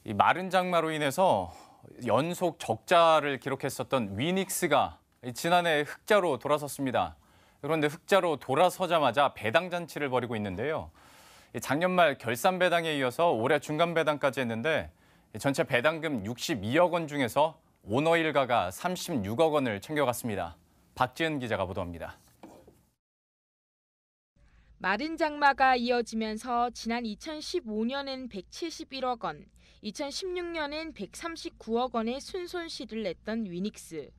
이 마른 장마로 인해서 연속 적자를 기록했었던 위닉스가 지난해 흑자로 돌아섰습니다. 그런데 흑자로 돌아서자마자 배당 잔치를 벌이고 있는데요. 작년 말 결산 배당에 이어서 올해 중간 배당까지 했는데 전체 배당금 62억 원 중에서 오너 일가가 36억 원을 챙겨갔습니다. 박지은 기자가 보도합니다. 마른 장마가 이어지면서 지난 2015년엔 171억 원, 2016년엔 139억 원의 순손실을 냈던 위닉스.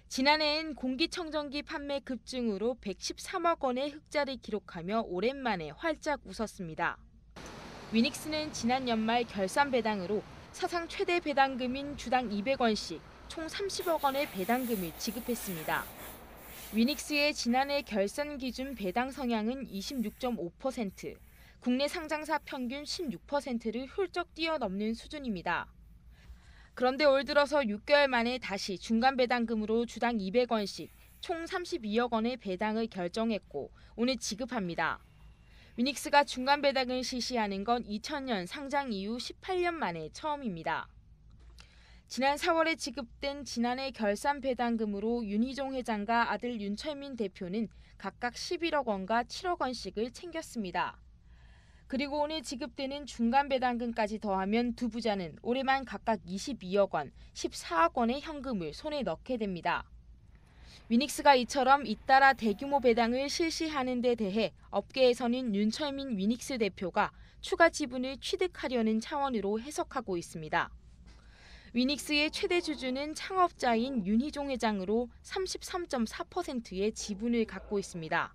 지난해엔 공기청정기 판매 급증으로 113억 원의 흑자를 기록하며 오랜만에 활짝 웃었습니다. 위닉스는 지난 연말 결산 배당으로 사상 최대 배당금인 주당 200원씩 총 30억 원의 배당금을 지급했습니다. 위닉스의 지난해 결산 기준 배당 성향은 26.5%, 국내 상장사 평균 16%를 훌쩍 뛰어넘는 수준입니다. 그런데 올 들어서 6개월 만에 다시 중간 배당금으로 주당 200원씩 총 32억 원의 배당을 결정했고 오늘 지급합니다. 위닉스가 중간 배당을 실시하는 건 2000년 상장 이후 18년 만에 처음입니다. 지난 4월에 지급된 지난해 결산 배당금으로 윤희종 회장과 아들 윤철민 대표는 각각 11억 원과 7억 원씩을 챙겼습니다. 그리고 오늘 지급되는 중간 배당금까지 더하면 두 부자는 올해만 각각 22억 원, 14억 원의 현금을 손에 넣게 됩니다. 위닉스가 이처럼 잇따라 대규모 배당을 실시하는 데 대해 업계에서는 윤철민 위닉스 대표가 추가 지분을 취득하려는 차원으로 해석하고 있습니다. 위닉스의 최대 주주는 창업자인 윤희종 회장으로 33.4%의 지분을 갖고 있습니다.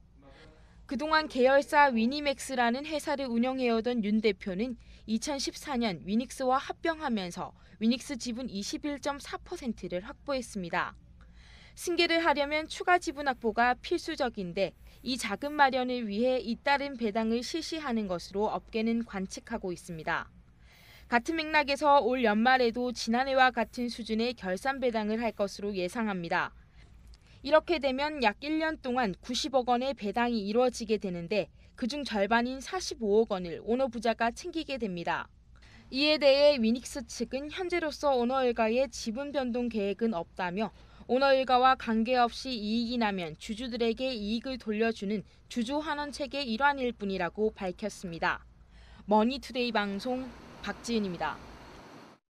그동안 계열사 위니맥스라는 회사를 운영해오던 윤 대표는 2014년 위닉스와 합병하면서 위닉스 지분 21.4%를 확보했습니다. 승계를 하려면 추가 지분 확보가 필수적인데 이 자금 마련을 위해 잇따른 배당을 실시하는 것으로 업계는 관측하고 있습니다. 같은 맥락에서 올 연말에도 지난해와 같은 수준의 결산 배당을 할 것으로 예상합니다. 이렇게 되면 약 1년 동안 90억 원의 배당이 이루어지게 되는데 그중 절반인 45억 원을 오너 부자가 챙기게 됩니다. 이에 대해 위닉스 측은 현재로서 오너 일가의 지분 변동 계획은 없다며 오너 일가와 관계없이 이익이 나면 주주들에게 이익을 돌려주는 주주 환원 체계의 일환일 뿐이라고 밝혔습니다. 머니투데이 방송 박지은입니다.